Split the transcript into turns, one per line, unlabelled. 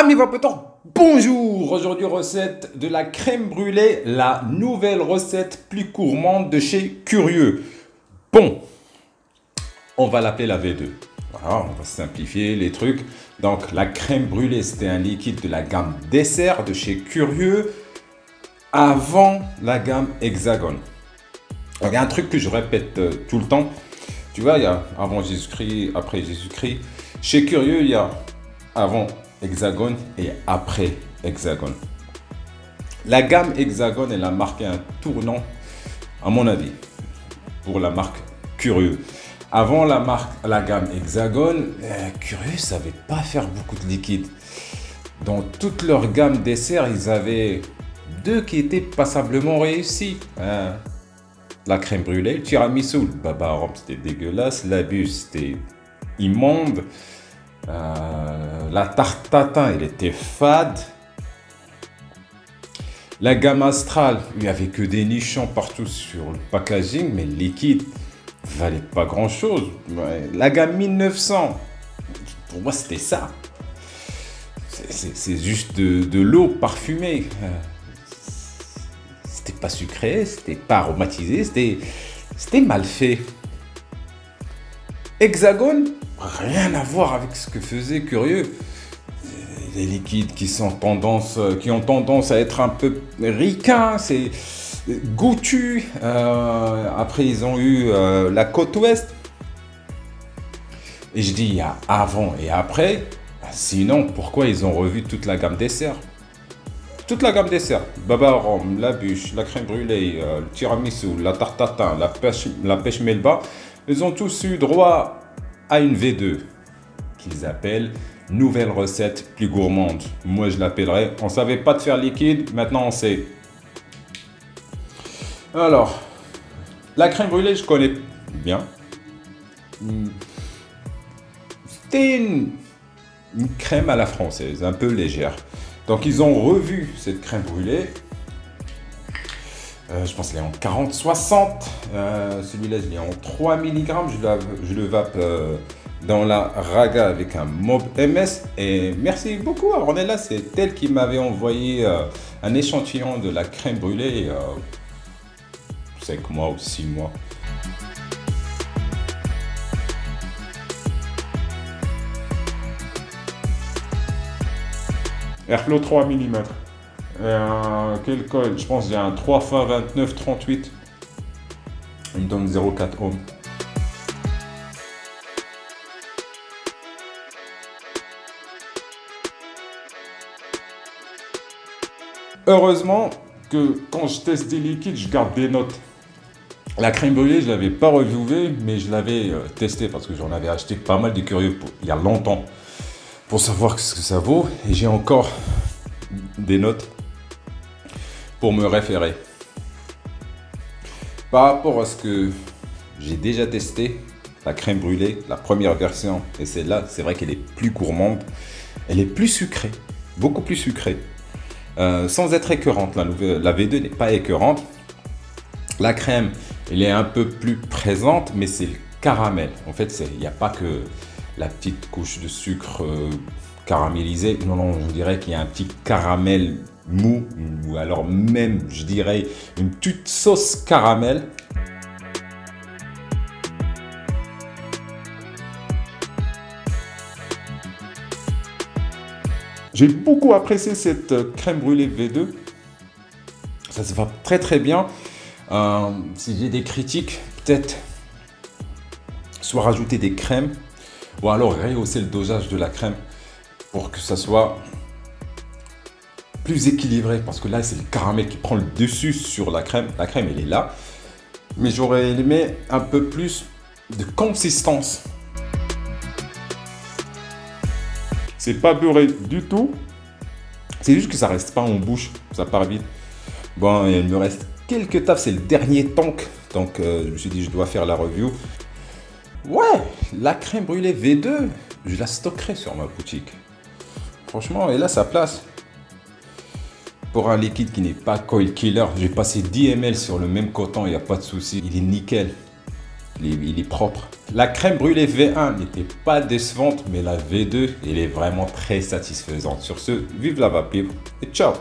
Amis vapoteurs, bonjour! Aujourd'hui recette de la crème brûlée, la nouvelle recette plus gourmande de chez Curieux. Bon, on va l'appeler la V2. Voilà, on va simplifier les trucs. Donc la crème brûlée, c'était un liquide de la gamme dessert de chez Curieux avant la gamme Hexagone. Donc, il y a un truc que je répète tout le temps. Tu vois, il y a avant Jésus-Christ, après Jésus-Christ. Chez Curieux, il y a avant Hexagone et après Hexagone. La gamme Hexagone, elle a marqué un tournant, à mon avis, pour la marque Curieux. Avant la gamme Hexagone, Curieux ne savait pas faire beaucoup de liquide. Dans toute leur gamme dessert, ils avaient deux qui étaient passablement réussis. La crème brûlée, le tiramisu, le baba rhum, c'était dégueulasse. La bûche, c'était immonde. La tarte tatin, elle était fade. La gamme Astral, il n'y avait que des nichons partout sur le packaging, mais le liquide valait pas grand chose. La gamme 1900, pour moi c'était ça. C'est juste de l'eau parfumée. C'était pas sucré, c'était pas aromatisé, c'était mal fait. Hexagone, rien à voir avec ce que faisait Curieux. Les liquides qui ont tendance à être un peu ricains, c'est goûtu. Après, ils ont eu la côte ouest. Et je dis, il y a avant et après. Sinon, pourquoi ils ont revu toute la gamme dessert? Toute la gamme dessert, baba rhum, la bûche, la crème brûlée, le tiramisu, la tarte tatin, la pêche melba, ils ont tous eu droit à une V2 qu'ils appellent nouvelle recette plus gourmande. Moi je l'appellerais, on savait pas de faire liquide, maintenant on sait. Alors, la crème brûlée je connais bien. C'était une crème à la française, un peu légère. Donc ils ont revu cette crème brûlée. Je pense qu'elle est en 40-60. Celui-là, je l'ai en 3 mg. Je le vape dans la Raga avec un Mob MS. Et merci beaucoup à Ornella. C'est elle qui m'avait envoyé un échantillon de la crème brûlée 5 mois ou 6 mois. Airflow 3 mm. Quel code? Je pense qu'il y a un 3 x 29 38. Il me donne 0,4 ohm. Heureusement que quand je teste des liquides, je garde des notes. La crème brûlée, je ne l'avais pas reviewée, mais je l'avais testée parce que j'en avais acheté pas mal de Curieux il y a longtemps pour savoir ce que ça vaut. Et j'ai encore des notes pour me référer. Par rapport à ce que j'ai déjà testé, la crème brûlée, la première version, et celle-là, c'est vrai qu'elle est plus gourmande. Elle est plus sucrée, beaucoup plus sucrée. Sans être écœurante, la V2 n'est pas écœurante. La crème, elle est un peu plus présente, mais c'est le caramel. En fait, il n'y a pas que la petite couche de sucre caramélisé. Non, non, je dirais qu'il y a un petit caramel mou, ou alors même, je dirais, une petite sauce caramel. J'ai beaucoup apprécié cette crème brûlée V2. Ça se va très très bien. Si j'ai des critiques, peut-être soit rajouter des crèmes, ou alors rehausser le dosage de la crème pour que ça soit plus équilibré, parce que là c'est le caramel qui prend le dessus sur la crème. La crème elle est là, mais j'aurais aimé un peu plus de consistance. C'est pas beurré du tout, c'est juste que ça reste pas en bouche, ça part vite. Bon, il me reste quelques tafs, c'est le dernier tank, donc je me suis dit je dois faire la review. Ouais, la crème brûlée V2, je la stockerai sur ma boutique. Franchement, elle a sa place. Pour un liquide qui n'est pas coil killer, j'ai passé 10 ml sur le même coton, il n'y a pas de souci, il est nickel. il est propre. La crème brûlée V1 n'était pas décevante, mais la V2, elle est vraiment très satisfaisante. Sur ce, vive la vapeur et ciao!